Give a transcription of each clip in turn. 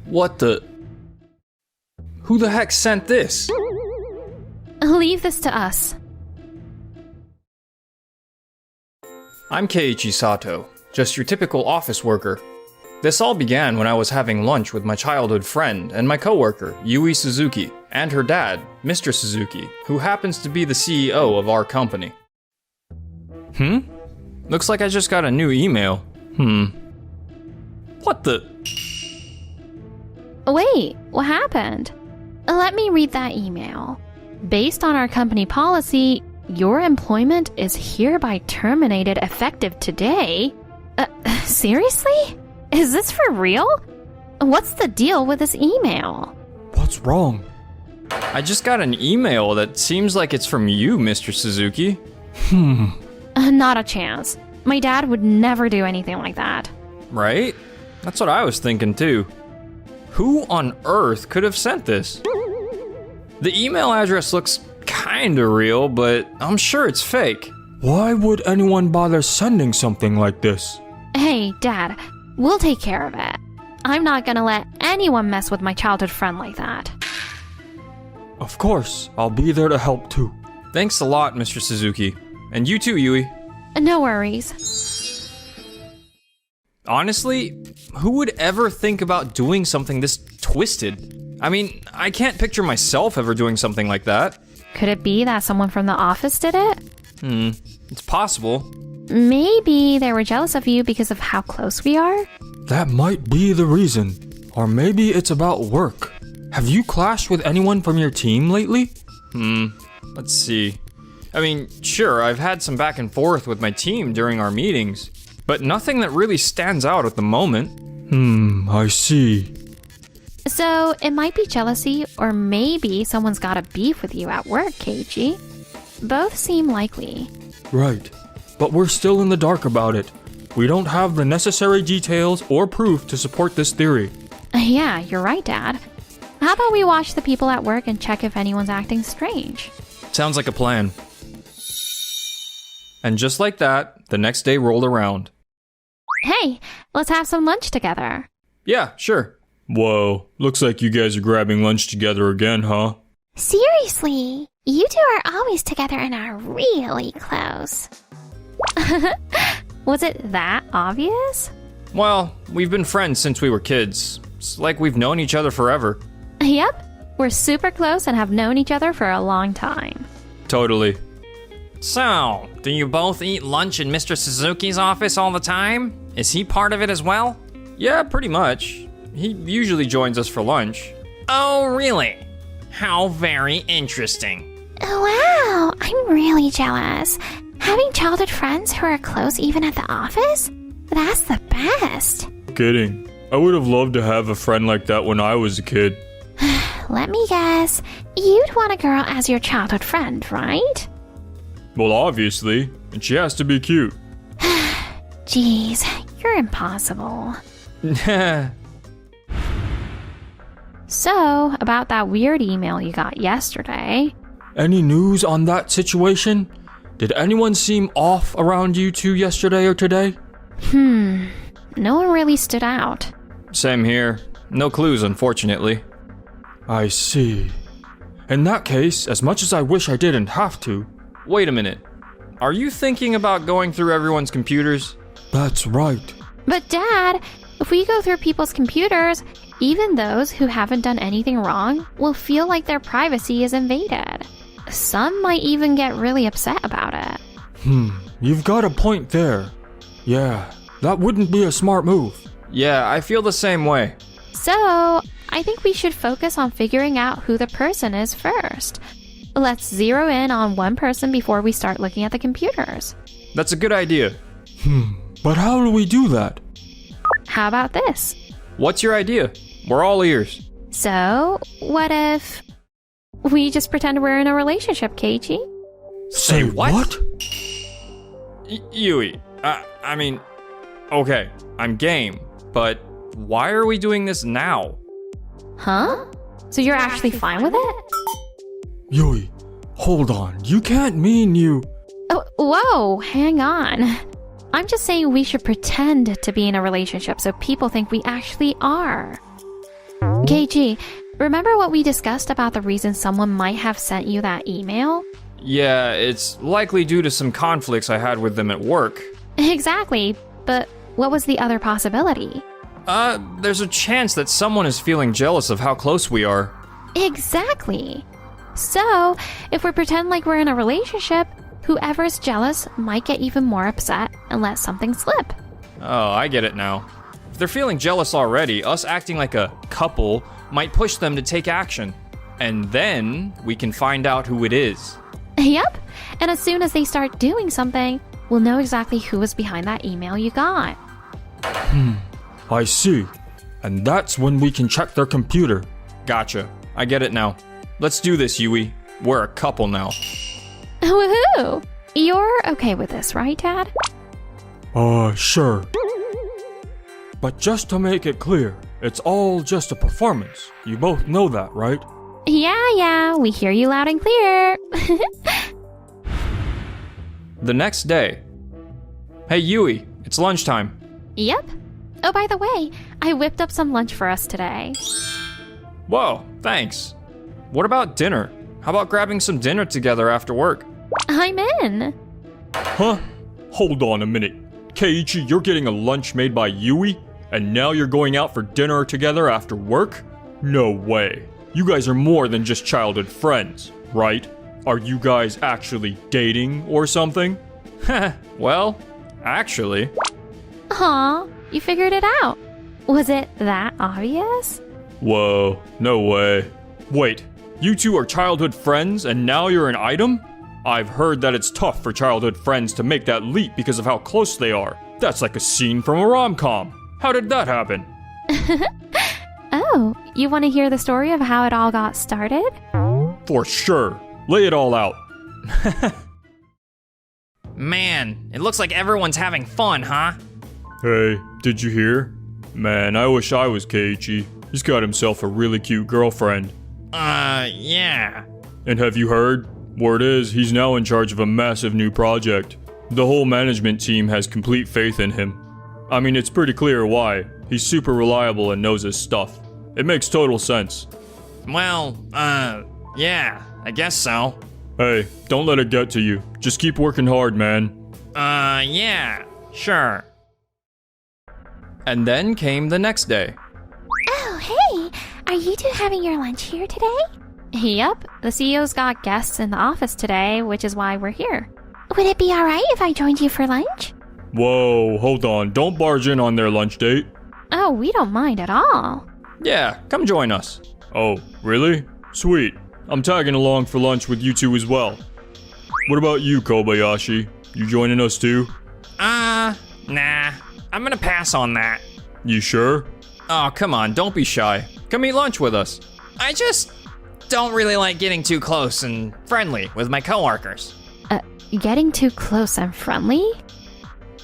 What the? Who the heck sent this? Leave this to us. I'm Keiichi Sato, just your typical office worker. This all began when I was having lunch with my childhood friend and my coworker, Yui Suzuki, and her dad, Mr. Suzuki, who happens to be the CEO of our company. Looks like I just got a new email. What the? Wait, what happened? Let me read that email. Based on our company policy, your employment is hereby terminated effective today. Seriously? Is this for real? What's the deal with this email? What's wrong? I just got an email that seems like it's from you, Mr. Suzuki. Not a chance. My dad would never do anything like that. Right? That's what I was thinking too. Who on earth could have sent this? The email address looks kinda real, but I'm sure it's fake. Why would anyone bother sending something like this? Hey, Dad, we'll take care of it. I'm not gonna let anyone mess with my childhood friend like that. Of course, I'll be there to help too. Thanks a lot, Mr. Suzuki. And you too, Yui. No worries. Honestly, who would ever think about doing something this twisted? I mean, I can't picture myself ever doing something like that. Could it be that someone from the office did it? It's possible. Maybe they were jealous of you because of how close we are? That might be the reason. Or maybe it's about work. Have you clashed with anyone from your team lately? Let's see. I mean, sure, I've had some back and forth with my team during our meetings, but nothing that really stands out at the moment. I see. So, it might be jealousy, or maybe someone's got a beef with you at work, Keiichi. Both seem likely. Right. But we're still in the dark about it. We don't have the necessary details or proof to support this theory. Yeah, you're right, Dad. How about we watch the people at work and check if anyone's acting strange? Sounds like a plan. And just like that, the next day rolled around. Hey, let's have some lunch together. Yeah, sure. Whoa, looks like you guys are grabbing lunch together again, huh? Seriously, you two are always together and are really close. Was it that obvious? Well, we've been friends since we were kids. It's like we've known each other forever. Yep, we're super close and have known each other for a long time. Totally. So, do you both eat lunch in Mr. Suzuki's office all the time? Is he part of it as well? Yeah, pretty much. He usually joins us for lunch. Oh, really? How very interesting. Wow, I'm really jealous. Having childhood friends who are close even at the office? That's the best. Kidding. I would have loved to have a friend like that when I was a kid. Let me guess. You'd want a girl as your childhood friend, right? Well, obviously. And she has to be cute. Jeez, you're impossible. So, about that weird email you got yesterday. Any news on that situation? Did anyone seem off around you two yesterday or today? No one really stood out. Same here. No clues, unfortunately. I see. In that case, as much as I wish I didn't have to. Wait a minute. Are you thinking about going through everyone's computers? That's right. But Dad, if we go through people's computers, even those who haven't done anything wrong will feel like their privacy is invaded. Some might even get really upset about it. You've got a point there. Yeah, that wouldn't be a smart move. Yeah, I feel the same way. So, I think we should focus on figuring out who the person is first. Let's zero in on one person before we start looking at the computers. That's a good idea. But how do we do that? How about this? What's your idea? We're all ears. So, what if we just pretend we're in a relationship, Keiichi? Say what? Yui, I mean, okay, I'm game, but why are we doing this now? Huh? So you're actually fine with it? Yui, hold on. You can't mean you... Oh, whoa, hang on. I'm just saying we should pretend to be in a relationship so people think we actually are. KG, remember what we discussed about the reason someone might have sent you that email? Yeah, it's likely due to some conflicts I had with them at work. Exactly, but what was the other possibility? There's a chance that someone is feeling jealous of how close we are. Exactly. So, if we pretend like we're in a relationship, whoever's jealous might get even more upset and let something slip. Oh, I get it now. If they're feeling jealous already, us acting like a couple might push them to take action. And then we can find out who it is. Yep, and as soon as they start doing something, we'll know exactly who was behind that email you got. I see. And that's when we can check their computer. Gotcha. I get it now. Let's do this, Yui. We're a couple now. Woohoo! You're okay with this, right, Dad? Sure. But just to make it clear, it's all just a performance. You both know that, right? Yeah, we hear you loud and clear. The next day. Hey, Yui, it's lunchtime. Yep. Oh, by the way, I whipped up some lunch for us today. Whoa, thanks. What about dinner? How about grabbing some dinner together after work? I'm in. Huh? Hold on a minute. Keiichi, you're getting a lunch made by Yui? And now you're going out for dinner together after work? No way. You guys are more than just childhood friends, right? Are you guys actually dating or something? Well, actually. Aw, you figured it out. Was it that obvious? Whoa, no way. Wait, you two are childhood friends and now you're an item? I've heard that it's tough for childhood friends to make that leap because of how close they are. That's like a scene from a rom-com. How did that happen? Oh, you want to hear the story of how it all got started? For sure. Lay it all out. Man, it looks like everyone's having fun, huh? Hey, did you hear? Man, I wish I was Keiichi. He's got himself a really cute girlfriend. Yeah. And have you heard? Word is, he's now in charge of a massive new project. The whole management team has complete faith in him. I mean, it's pretty clear why. He's super reliable and knows his stuff. It makes total sense. Well, yeah, I guess so. Hey, don't let it get to you. Just keep working hard, man. Yeah, sure. And then came the next day. Oh, hey! Are you two having your lunch here today? Yep, the CEO's got guests in the office today, which is why we're here. Would it be alright if I joined you for lunch? Whoa, hold on. Don't barge in on their lunch date. Oh, we don't mind at all. Yeah, come join us. Oh, really? Sweet. I'm tagging along for lunch with you two as well. What about you, Kobayashi? You joining us too? Nah. I'm gonna pass on that. You sure? Oh, come on, don't be shy. Come eat lunch with us. I just don't really like getting too close and friendly with my coworkers. Getting too close and friendly?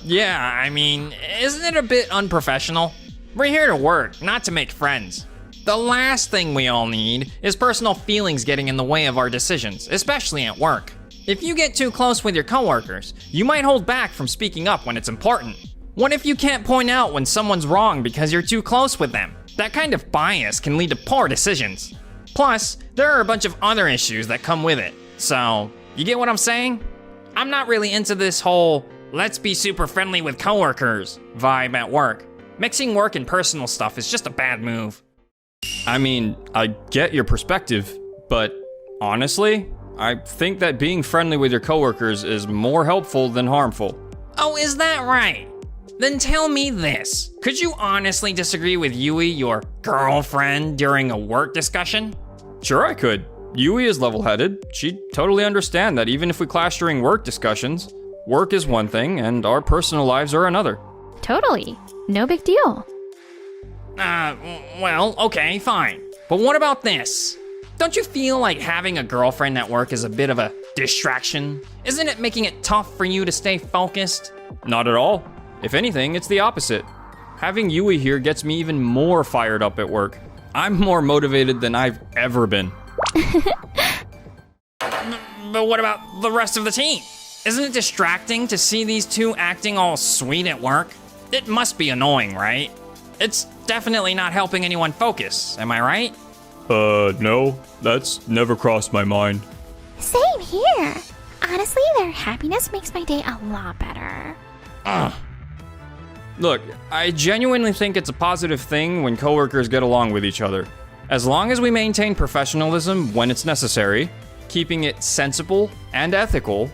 Yeah, I mean, isn't it a bit unprofessional? We're here to work, not to make friends. The last thing we all need is personal feelings getting in the way of our decisions, especially at work. If you get too close with your coworkers, you might hold back from speaking up when it's important. What if you can't point out when someone's wrong because you're too close with them? That kind of bias can lead to poor decisions. Plus, there are a bunch of other issues that come with it. So, you get what I'm saying? I'm not really into this whole let's be super friendly with coworkers vibe at work. Mixing work and personal stuff is just a bad move. I mean, I get your perspective, but honestly, I think that being friendly with your coworkers is more helpful than harmful. Oh, is that right? Then tell me this. Could you honestly disagree with Yui, your girlfriend, during a work discussion? Sure I could. Yui is level-headed. She'd totally understand that even if we clash during work discussions, work is one thing and our personal lives are another. Totally. No big deal. Well, okay, fine. But what about this? Don't you feel like having a girlfriend at work is a bit of a distraction? Isn't it making it tough for you to stay focused? Not at all. If anything, it's the opposite. Having Yui here gets me even more fired up at work. I'm more motivated than I've ever been. But what about the rest of the team? Isn't it distracting to see these two acting all sweet at work? It must be annoying, right? It's definitely not helping anyone focus, am I right? No, that's never crossed my mind. Same here. Honestly, their happiness makes my day a lot better. Look, I genuinely think it's a positive thing when coworkers get along with each other. As long as we maintain professionalism when it's necessary, keeping it sensible and ethical,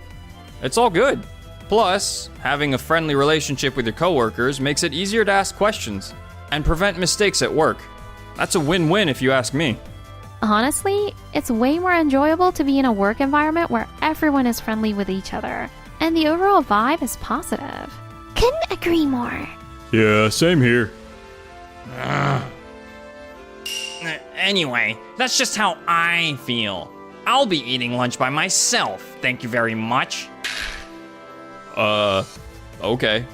it's all good. Plus, having a friendly relationship with your coworkers makes it easier to ask questions and prevent mistakes at work. That's a win-win if you ask me. Honestly, it's way more enjoyable to be in a work environment where everyone is friendly with each other, and the overall vibe is positive. Couldn't agree more. Yeah, same here. Anyway, that's just how I feel. I'll be eating lunch by myself, thank you very much. Okay.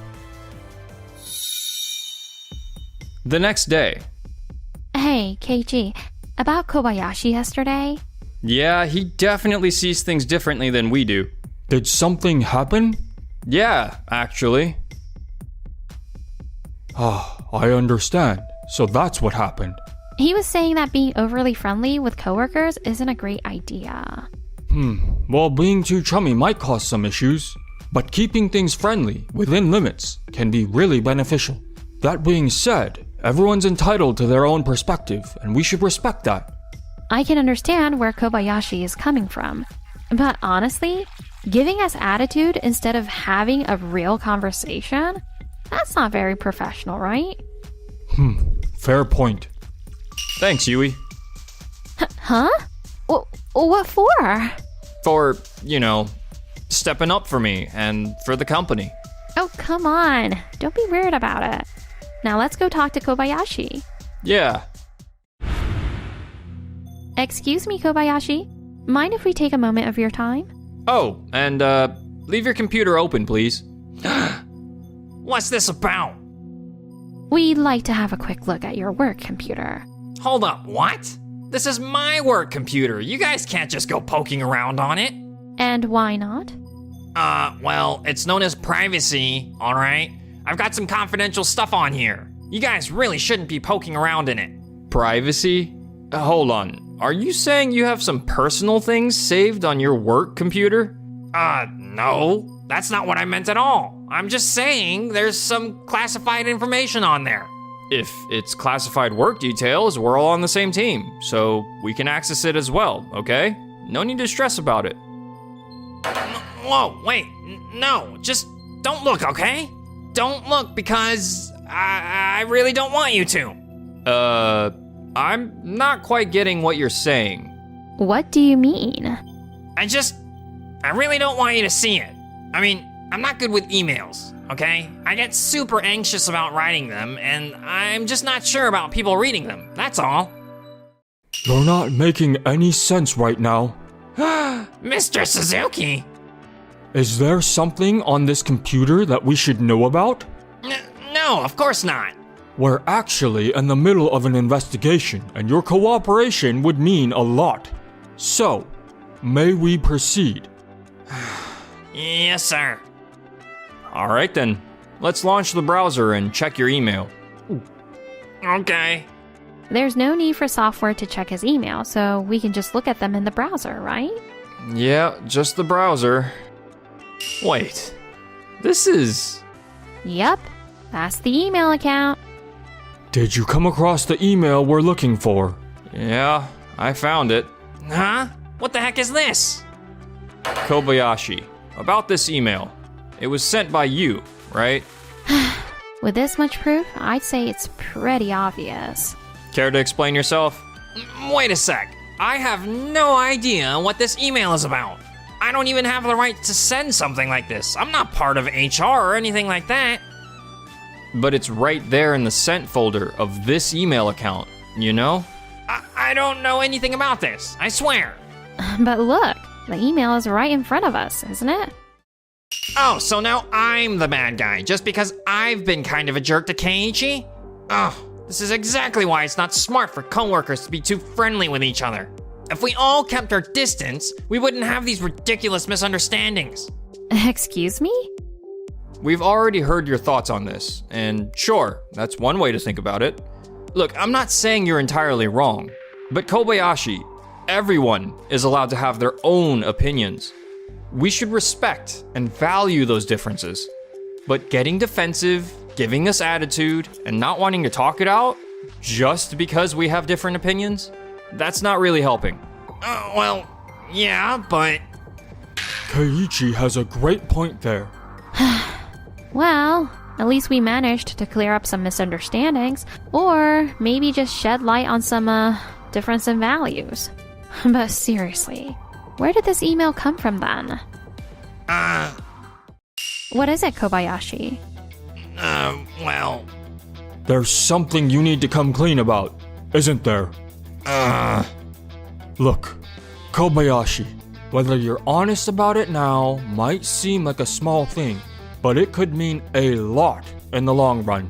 The next day. Hey, Keiichi, about Kobayashi yesterday? Yeah, he definitely sees things differently than we do. Did something happen? Yeah, actually. I understand. So that's what happened. He was saying that being overly friendly with coworkers isn't a great idea. Well, being too chummy might cause some issues, but keeping things friendly within limits can be really beneficial. That being said, everyone's entitled to their own perspective, and we should respect that. I can understand where Kobayashi is coming from, but honestly, giving us attitude instead of having a real conversation? That's not very professional, right? Fair point. Thanks, Yui. Huh? What for? For, stepping up for me and for the company. Oh, come on. Don't be weird about it. Now let's go talk to Kobayashi. Yeah. Excuse me, Kobayashi. Mind if we take a moment of your time? Oh, and leave your computer open, please. What's this about? We'd like to have a quick look at your work computer. Hold up, what? This is my work computer. You guys can't just go poking around on it. And why not? Well, it's known as privacy, alright? I've got some confidential stuff on here. You guys really shouldn't be poking around in it. Privacy? Hold on. Are you saying you have some personal things saved on your work computer? No. That's not what I meant at all. I'm just saying there's some classified information on there. If it's classified work details, we're all on the same team, so we can access it as well, okay? No need to stress about it. Whoa, wait, no, just don't look, okay? Don't look because I really don't want you to. I'm not quite getting what you're saying. What do you mean? I really don't want you to see it. I mean, I'm not good with emails, okay? I get super anxious about writing them, and I'm just not sure about people reading them, that's all. You're not making any sense right now. Mr. Suzuki! Is there something on this computer that we should know about? No, of course not. We're actually in the middle of an investigation, and your cooperation would mean a lot. So, may we proceed? Yes, sir. Alright then, let's launch the browser and check your email. Okay. There's no need for software to check his email, so we can just look at them in the browser, right? Yeah, just the browser. Wait, this is... Yep, that's the email account. Did you come across the email we're looking for? Yeah, I found it. Huh? What the heck is this? Kobayashi, about this email. It was sent by you, right? With this much proof, I'd say it's pretty obvious. Care to explain yourself? Wait a sec. I have no idea what this email is about. I don't even have the right to send something like this. I'm not part of HR or anything like that. But it's right there in the sent folder of this email account, you know? I don't know anything about this, I swear. But look, the email is right in front of us, isn't it? Oh, so now I'm the bad guy, just because I've been kind of a jerk to Keiichi? Ugh, this is exactly why it's not smart for coworkers to be too friendly with each other. If we all kept our distance, we wouldn't have these ridiculous misunderstandings. Excuse me? we've already heard your thoughts on this, and sure, that's one way to think about it. Look, I'm not saying you're entirely wrong, but Kobayashi, everyone is allowed to have their own opinions. We should respect and value those differences. But getting defensive, giving us attitude, and not wanting to talk it out just because we have different opinions, that's not really helping. Well, yeah, but... Keiichi has a great point there. Well, at least we managed to clear up some misunderstandings, or maybe just shed light on some, difference in values. But seriously, where did this email come from then? What is it, Kobayashi? Well... There's something you need to come clean about, isn't there? Look, Kobayashi, whether you're honest about it now might seem like a small thing, but it could mean a lot in the long run.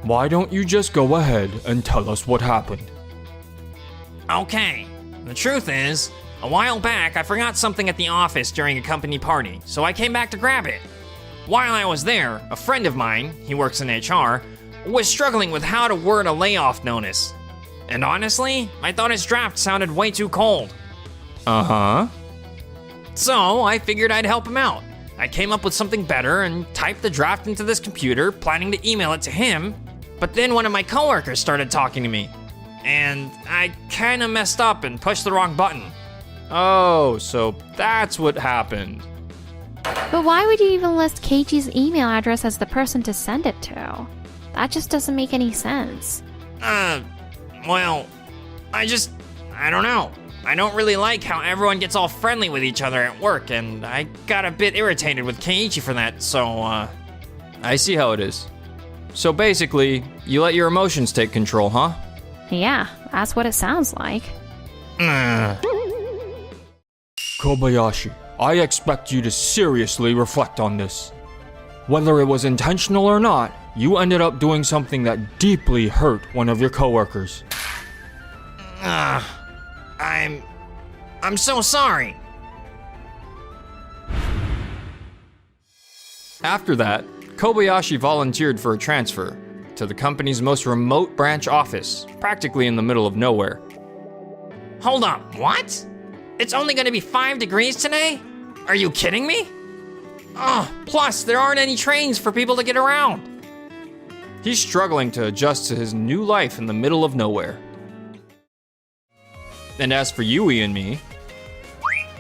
Why don't you just go ahead and tell us what happened? Okay, the truth is, a while back I forgot something at the office during a company party, so I came back to grab it. While I was there, a friend of mine, he works in HR, was struggling with how to word a layoff notice. And honestly, I thought his draft sounded way too cold. Uh-huh. So I figured I'd help him out. I came up with something better and typed the draft into this computer, planning to email it to him, but then one of my coworkers started talking to me. And I kinda messed up and pushed the wrong button. Oh, so that's what happened. But why would you even list Keiichi's email address as the person to send it to? That just doesn't make any sense. Well, I don't know. I don't really like how everyone gets all friendly with each other at work, and I got a bit irritated with Keiichi for that, so, I see how it is. So basically, you let your emotions take control, huh? Yeah, that's what it sounds like. Kobayashi, I expect you to seriously reflect on this. Whether it was intentional or not, you ended up doing something that deeply hurt one of your coworkers. I'm so sorry. After that, Kobayashi volunteered for a transfer to the company's most remote branch office, practically in the middle of nowhere. Hold up, what? It's only gonna be 5 degrees today? Are you kidding me? Plus there aren't any trains for people to get around. He's struggling to adjust to his new life in the middle of nowhere. And as for Yui and me...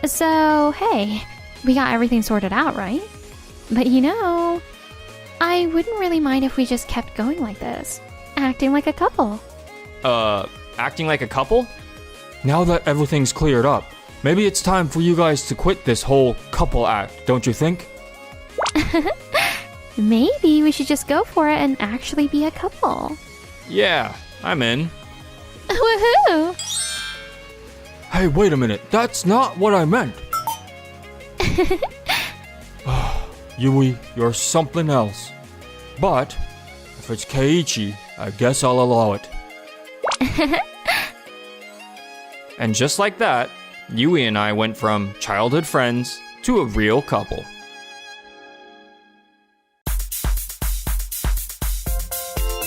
So, hey, we got everything sorted out, right? But you know, I wouldn't really mind if we just kept going like this, acting like a couple. Acting like a couple? Now that everything's cleared up, maybe it's time for you guys to quit this whole couple act, don't you think? Maybe we should just go for it and actually be a couple. Yeah, I'm in. Woohoo! Hey, wait a minute, that's not what I meant. Yui, you're something else. But, if it's Keiichi, I guess I'll allow it. And just like that, Yui and I went from childhood friends to a real couple.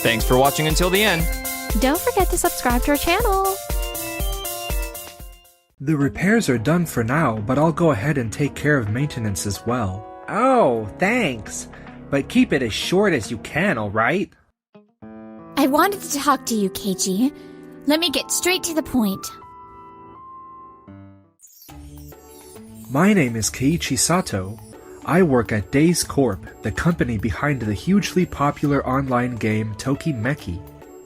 Thanks for watching until the end. Don't forget to subscribe to our channel. The repairs are done for now, but I'll go ahead and take care of maintenance as well. Oh, thanks. But keep it as short as you can, alright? I wanted to talk to you, Keiichi. Let me get straight to the point. My name is Keiichi Sato. I work at Days Corp, the company behind the hugely popular online game Tokimeki.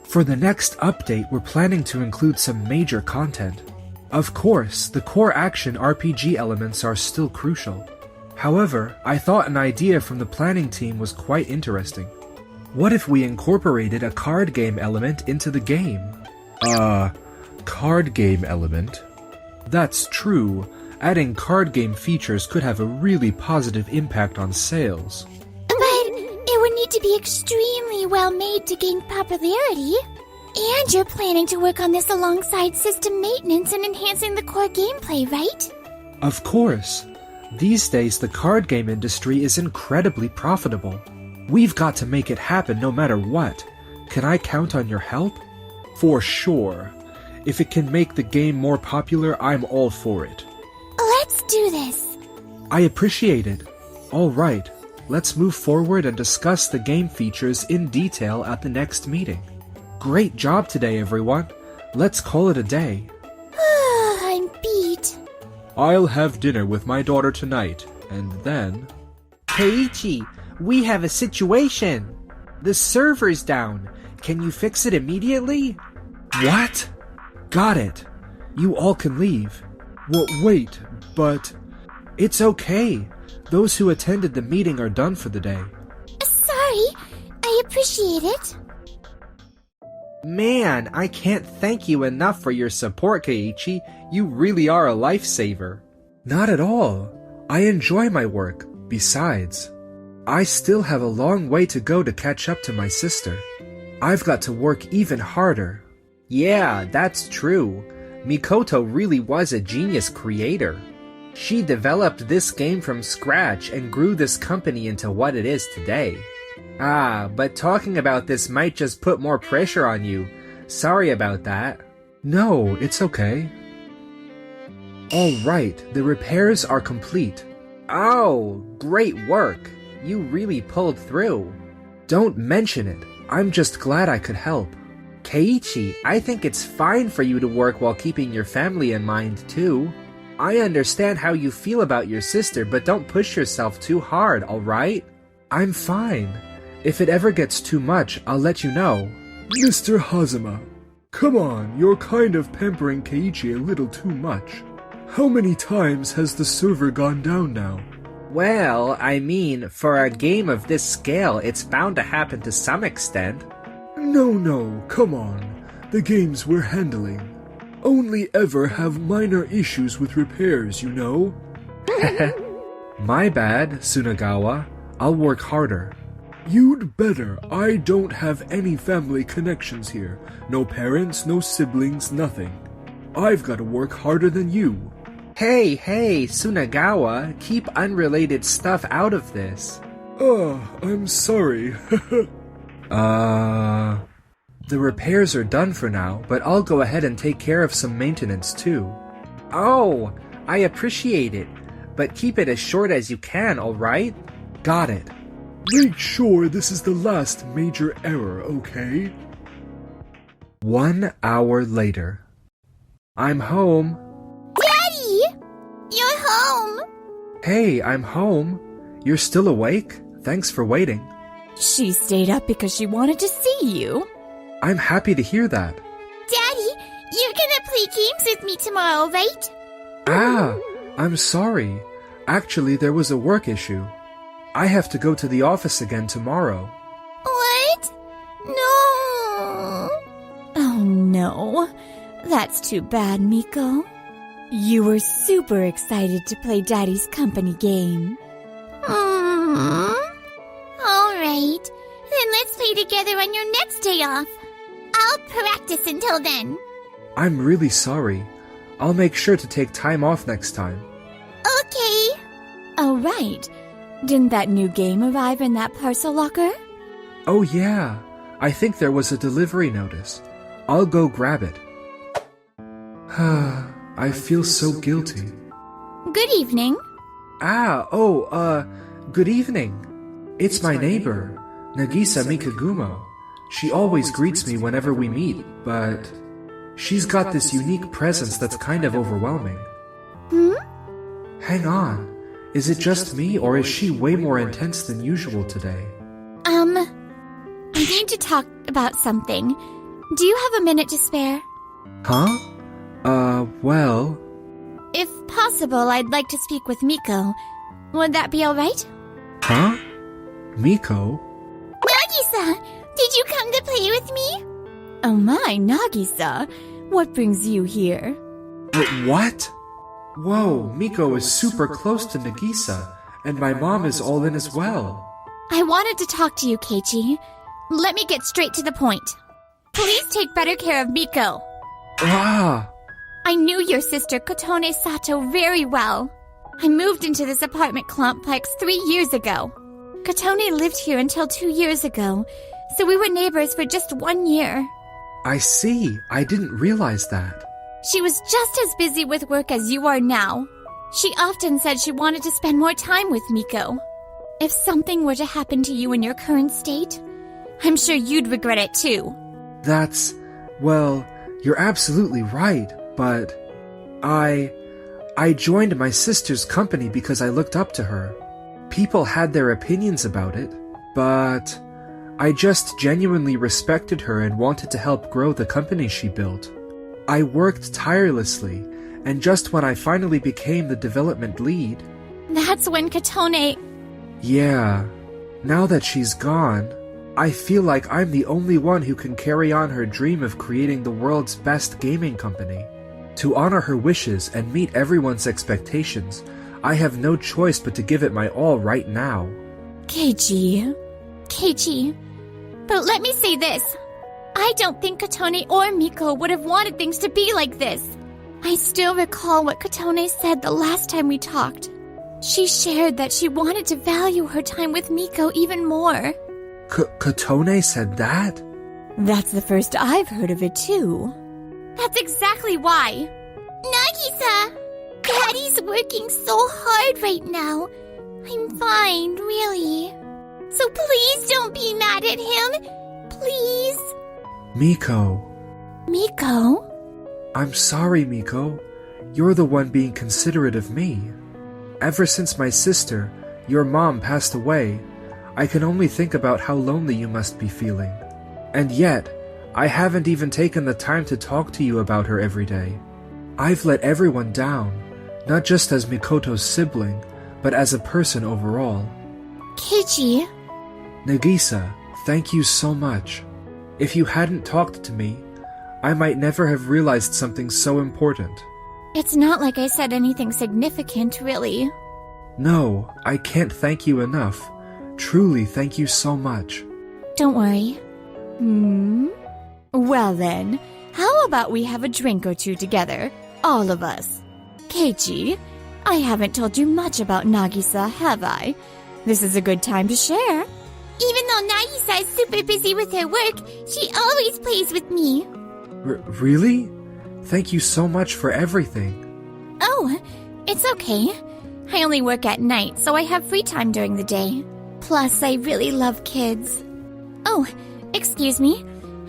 For the next update, we're planning to include some major content. Of course, the core action RPG elements are still crucial. However, I thought an idea from the planning team was quite interesting. What if we incorporated a card game element into the game? Card game element? That's true. Adding card game features could have a really positive impact on sales. But it would need to be extremely well made to gain popularity. And you're planning to work on this alongside system maintenance and enhancing the core gameplay, right? Of course. These days, the card game industry is incredibly profitable. We've got to make it happen no matter what. Can I count on your help? For sure. If it can make the game more popular, I'm all for it. Let's do this. I appreciate it. All right, let's move forward and discuss the game features in detail at the next meeting. Great job today, everyone. Let's call it a day. I'm beat. I'll have dinner with my daughter tonight, and then... Keiichi, we have a situation. The server's down. Can you fix it immediately? What? Got it. You all can leave. Wait, but... It's okay. Those who attended the meeting are done for the day. Sorry, I appreciate it. Man, I can't thank you enough for your support, Keiichi. You really are a lifesaver. Not at all. I enjoy my work. Besides, I still have a long way to go to catch up to my sister. I've got to work even harder. Yeah, that's true. Mikoto really was a genius creator. She developed this game from scratch and grew this company into what it is today. But talking about this might just put more pressure on you. Sorry about that. No, it's okay. All right, the repairs are complete. Oh, great work. You really pulled through. Don't mention it. I'm just glad I could help. Keiichi, I think it's fine for you to work while keeping your family in mind, too. I understand how you feel about your sister, but don't push yourself too hard, alright? I'm fine. If it ever gets too much, I'll let you know. Mr. Hazama, come on, you're kind of pampering Keiichi a little too much. How many times has the server gone down now? Well, I mean, for a game of this scale, it's bound to happen to some extent. No, come on. The games we're handling only ever have minor issues with repairs, you know? My bad, Tsunagawa. I'll work harder. You'd better. I don't have any family connections here. No parents, no siblings, nothing. I've got to work harder than you. Hey, Tsunagawa, keep unrelated stuff out of this. I'm sorry. The repairs are done for now, but I'll go ahead and take care of some maintenance too. Oh, I appreciate it, but keep it as short as you can, alright? Got it. Make sure this is the last major error, okay? 1 hour later. I'm home. Daddy! You're home! Hey, I'm home. You're still awake? Thanks for waiting. She stayed up because she wanted to see you. I'm happy to hear that. Daddy, you're gonna play games with me tomorrow, right? I'm sorry. Actually, there was a work issue. I have to go to the office again tomorrow. What? No. Oh no, that's too bad, Miko. You were super excited to play Daddy's company game. Alright, then let's play together on your next day off. I'll practice until then. I'm really sorry. I'll make sure to take time off next time. Okay. Oh right, didn't that new game arrive in that parcel locker? Oh yeah, I think there was a delivery notice. I'll go grab it. I feel so guilty. Good evening. Good evening. It's my neighbor, Nagisa Mikagumo. She always greets me whenever we meet, but she's got this unique presence that's kind of overwhelming. Hang on. Is it just me, or is she way more intense than usual today? I need to talk about something. Do you have a minute to spare? Huh? Well... If possible, I'd like to speak with Miko. Would that be alright? Huh? Miko? Nagisa! Did you come to play with me? Oh my, Nagisa, what brings you here? What? Whoa, Miko is super close to Nagisa, and my mom is all in as well. I wanted to talk to you, Keiichi. Let me get straight to the point. Please take better care of Miko. I knew your sister Kotone Sato very well. I moved into this apartment complex 3 years ago. Katone lived here until 2 years ago, so we were neighbors for just 1 year. I see. I didn't realize that. She was just as busy with work as you are now. She often said she wanted to spend more time with Miko. If something were to happen to you in your current state, I'm sure you'd regret it too. Well, you're absolutely right, but I joined my sister's company because I looked up to her. People had their opinions about it, but I just genuinely respected her and wanted to help grow the company she built. I worked tirelessly, and just when I finally became the development lead... That's when Katone... Yeah. Now that she's gone, I feel like I'm the only one who can carry on her dream of creating the world's best gaming company. To honor her wishes and meet everyone's expectations, I have no choice but to give it my all right now. Keiichi, but let me say this. I don't think Katone or Miko would have wanted things to be like this. I still recall what Katone said the last time we talked. She shared that she wanted to value her time with Miko even more. Katone said that? That's the first I've heard of it too. That's exactly why. Nagisa! Daddy's working so hard right now. I'm fine, really. So please don't be mad at him. Please. Miko. Miko? I'm sorry, Miko. You're the one being considerate of me. Ever since my sister, your mom, passed away, I can only think about how lonely you must be feeling. And yet, I haven't even taken the time to talk to you about her every day. I've let everyone down, not just as Mikoto's sibling, but as a person overall. Keiichi. Nagisa, thank you so much. If you hadn't talked to me, I might never have realized something so important. It's not like I said anything significant, really. No, I can't thank you enough. Truly, thank you so much. Don't worry. Well then, how about we have a drink or two together? All of us. Keiichi, I haven't told you much about Nagisa, have I? This is a good time to share. Even though Nagisa is super busy with her work, she always plays with me. Really? Thank you so much for everything. Oh, it's okay. I only work at night, so I have free time during the day. Plus, I really love kids. Oh, excuse me.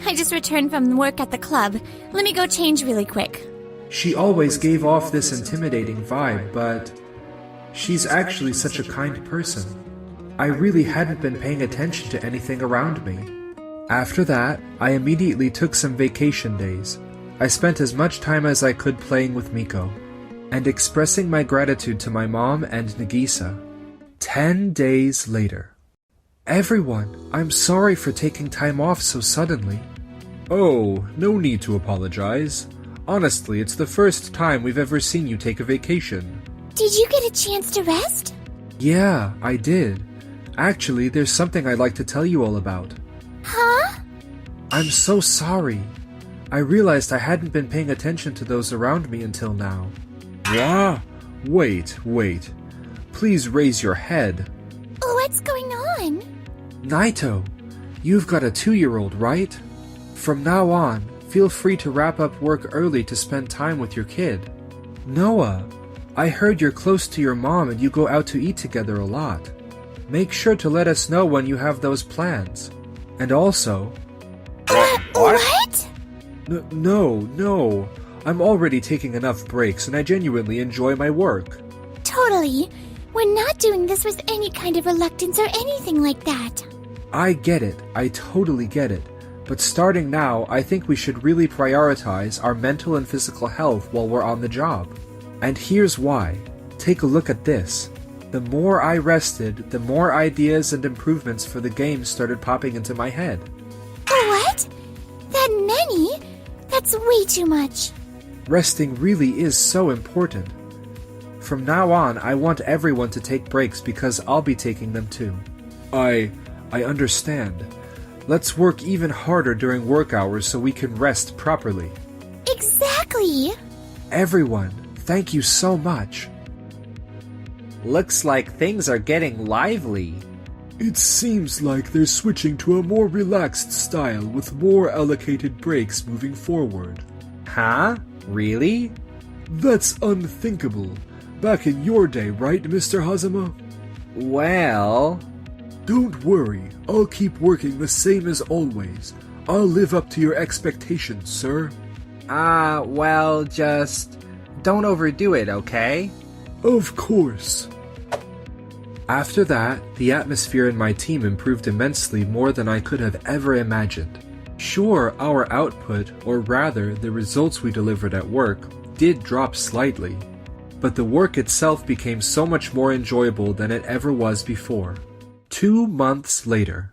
I just returned from work at the club. Let me go change really quick. She always gave off this intimidating vibe, but she's actually such a kind person. I really hadn't been paying attention to anything around me. After that, I immediately took some vacation days. I spent as much time as I could playing with Miko, and expressing my gratitude to my mom and Nagisa. 10 days later. Everyone, I'm sorry for taking time off so suddenly. Oh, no need to apologize. Honestly, it's the first time we've ever seen you take a vacation. Did you get a chance to rest? Yeah, I did. Actually, there's something I'd like to tell you all about. Huh? I'm so sorry. I realized I hadn't been paying attention to those around me until now. Ah, wait. Please raise your head. What's going on? Naito, you've got a 2-year-old, right? From now on, feel free to wrap up work early to spend time with your kid. Noah, I heard you're close to your mom and you go out to eat together a lot. Make sure to let us know when you have those plans. And also... What? No. I'm already taking enough breaks and I genuinely enjoy my work. Totally. We're not doing this with any kind of reluctance or anything like that. I get it. I totally get it. But starting now, I think we should really prioritize our mental and physical health while we're on the job. And here's why. Take a look at this. The more I rested, the more ideas and improvements for the game started popping into my head. What? That many? That's way too much. Resting really is so important. From now on, I want everyone to take breaks because I'll be taking them too. I understand. Let's work even harder during work hours so we can rest properly. Exactly. Everyone, thank you so much. Looks like things are getting lively. It seems like they're switching to a more relaxed style with more allocated breaks moving forward. Huh? Really? That's unthinkable. Back in your day, right, Mr. Hazama? Well... Don't worry, I'll keep working the same as always. I'll live up to your expectations, sir. Well, just... don't overdo it, okay? Of course. After that, the atmosphere in my team improved immensely more than I could have ever imagined. Sure, our output, or rather, the results we delivered at work, did drop slightly, but the work itself became so much more enjoyable than it ever was before. 2 months later.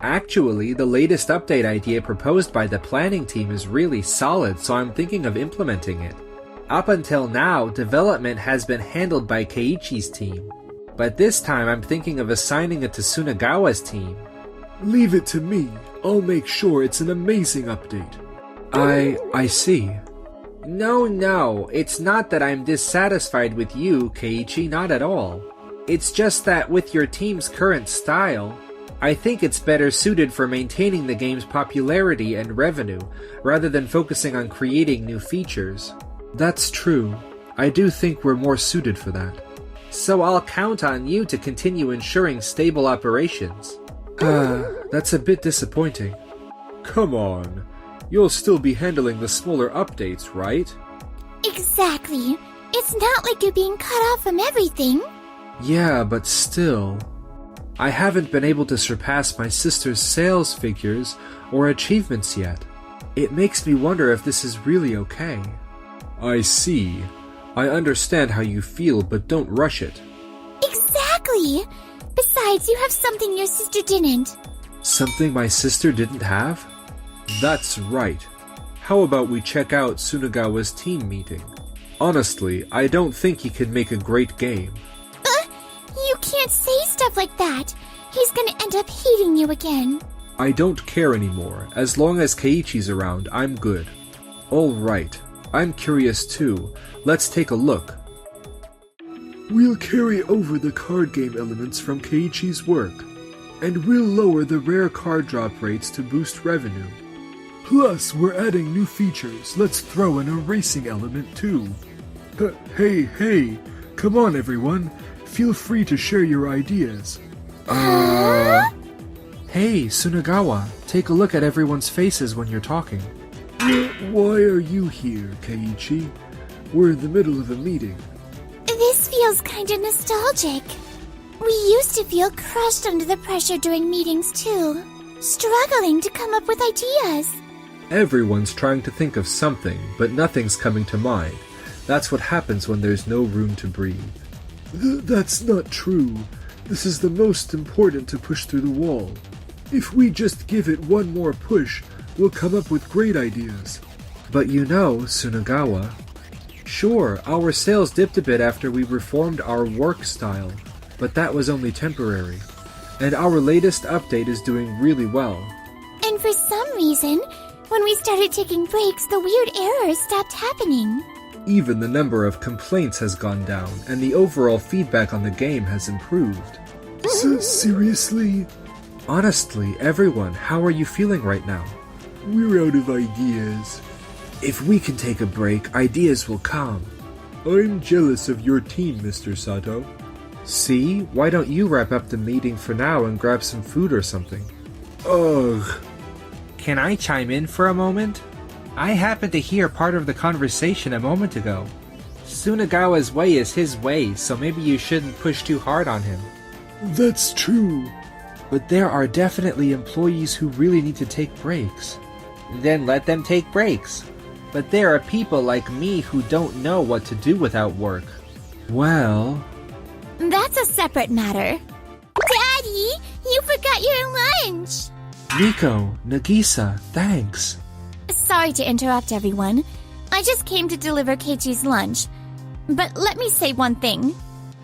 Actually, the latest update idea proposed by the planning team is really solid, so I'm thinking of implementing it. Up until now, development has been handled by Keiichi's team, but this time I'm thinking of assigning it to Sunagawa's team. Leave it to me. I'll make sure it's an amazing update. I see. No, it's not that I'm dissatisfied with you, Keiichi, not at all. It's just that with your team's current style, I think it's better suited for maintaining the game's popularity and revenue, rather than focusing on creating new features. That's true. I do think we're more suited for that. So I'll count on you to continue ensuring stable operations. That's a bit disappointing. Come on. You'll still be handling the smaller updates, right? Exactly. It's not like you're being cut off from everything. Yeah, but still... I haven't been able to surpass my sister's sales figures or achievements yet. It makes me wonder if this is really okay. I see. I understand how you feel, but don't rush it. Exactly. Besides, you have something your sister didn't. Something my sister didn't have? That's right. How about we check out Sunagawa's team meeting? Honestly, I don't think he can make a great game. You can't say stuff like that. He's gonna end up hating you again. I don't care anymore. As long as Keiichi's around, I'm good. Alright, I'm curious too. Let's take a look. We'll carry over the card game elements from Keiichi's work, and we'll lower the rare card drop rates to boost revenue. Plus, we're adding new features. Let's throw in a racing element too. Hey, come on everyone. Feel free to share your ideas. Hey, Sunagawa, take a look at everyone's faces when you're talking. Why are you here, Keiichi? We're in the middle of a meeting. This feels kinda nostalgic. We used to feel crushed under the pressure during meetings too, struggling to come up with ideas. Everyone's trying to think of something, but nothing's coming to mind. That's what happens when there's no room to breathe. That's not true. This is the most important to push through the wall. If we just give it one more push, we'll come up with great ideas. But you know, Sunagawa, sure, our sales dipped a bit after we reformed our work style, but that was only temporary. And our latest update is doing really well. And for some reason, when we started taking breaks, the weird errors stopped happening. Even the number of complaints has gone down, and the overall feedback on the game has improved. Seriously? Honestly, everyone, how are you feeling right now? We're out of ideas. If we can take a break, ideas will come. I'm jealous of your team, Mr. Sato. See? Why don't you wrap up the meeting for now and grab some food or something? Ugh. Can I chime in for a moment? I happened to hear part of the conversation a moment ago. Sunagawa's way is his way, so maybe you shouldn't push too hard on him. That's true. But there are definitely employees who really need to take breaks. Then let them take breaks. But there are people like me who don't know what to do without work. Well... That's a separate matter. Daddy, you forgot your lunch! Nico, Nagisa, thanks. Sorry to interrupt everyone. I just came to deliver Keiichi's lunch. But let me say one thing.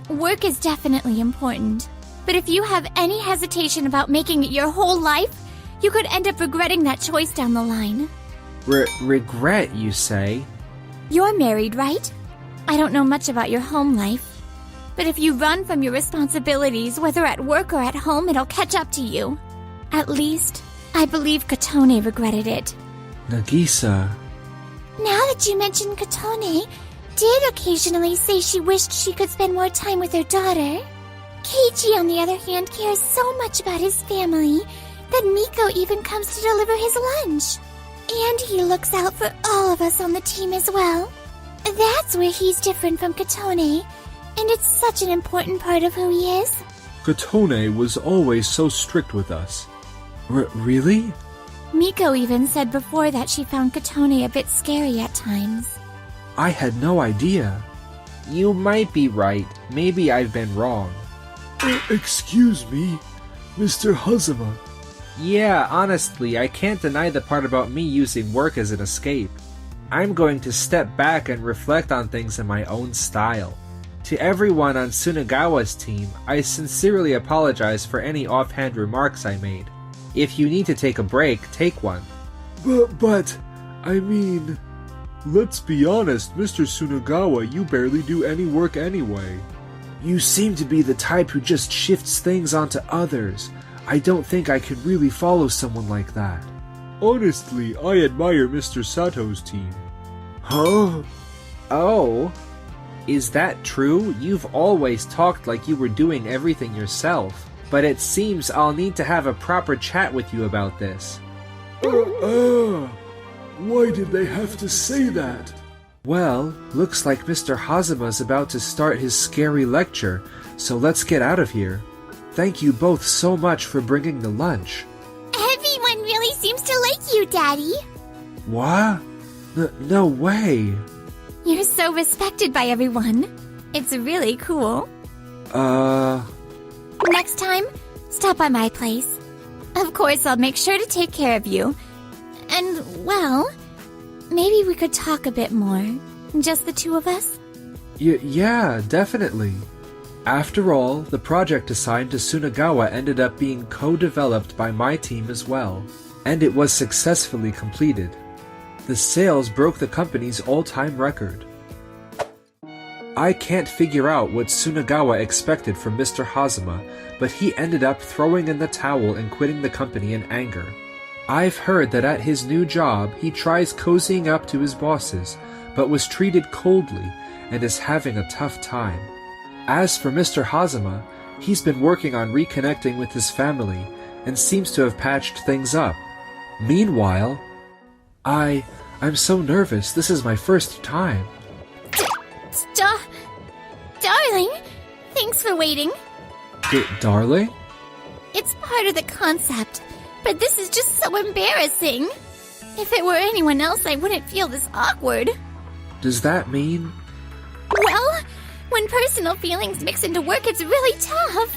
Work is definitely important. But if you have any hesitation about making it your whole life, you could end up regretting that choice down the line. Regret, you say? You're married, right? I don't know much about your home life. But if you run from your responsibilities, whether at work or at home, it'll catch up to you. At least, I believe Katone regretted it. Nagisa, Now that you mention Katone, did occasionally say she wished she could spend more time with her daughter. Keiichi, on the other hand, cares so much about his family that Miko even comes to deliver his lunch. And he looks out for all of us on the team as well. That's where he's different from Katone, and it's such an important part of who he is. Katone was always so strict with us. Really? Miko even said before that she found Katone a bit scary at times. I had no idea. You might be right. Maybe I've been wrong. Excuse me, Mr. Hazama. Yeah, honestly, I can't deny the part about me using work as an escape. I'm going to step back and reflect on things in my own style. To everyone on Sunagawa's team, I sincerely apologize for any offhand remarks I made. If you need to take a break, take one. But, I mean, let's be honest, Mr. Sunagawa, you barely do any work anyway. You seem to be the type who just shifts things onto others. I don't think I could really follow someone like that. Honestly, I admire Mr. Sato's team. Huh? Oh? Is that true? You've always talked like you were doing everything yourself. But it seems I'll need to have a proper chat with you about this. Why did they have to say that? Well, looks like Mr. Hazama's about to start his scary lecture, so let's get out of here. Thank you both so much for bringing the lunch. Everyone really seems to like you, Daddy. What? No way. You're so respected by everyone. It's really cool. Next time, stop by my place. Of course, I'll make sure to take care of you. And, well, maybe we could talk a bit more. Just the two of us? Yeah, definitely. After all, the project assigned to Sunagawa ended up being co-developed by my team as well, and it was successfully completed. The sales broke the company's all-time record. I can't figure out what Sunagawa expected from Mr. Hazama, but he ended up throwing in the towel and quitting the company in anger. I've heard that at his new job, he tries cozying up to his bosses, but was treated coldly and is having a tough time. As for Mr. Hazama, he's been working on reconnecting with his family and seems to have patched things up. Meanwhile, I'm so nervous. This is my first time. Darling, thanks for waiting. Darling? It's part of the concept, but this is just so embarrassing. If it were anyone else, I wouldn't feel this awkward. Does that mean? Well, when personal feelings mix into work, it's really tough.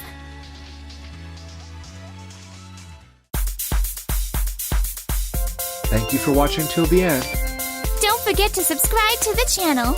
Thank you for watching till the end. Don't forget to subscribe to the channel.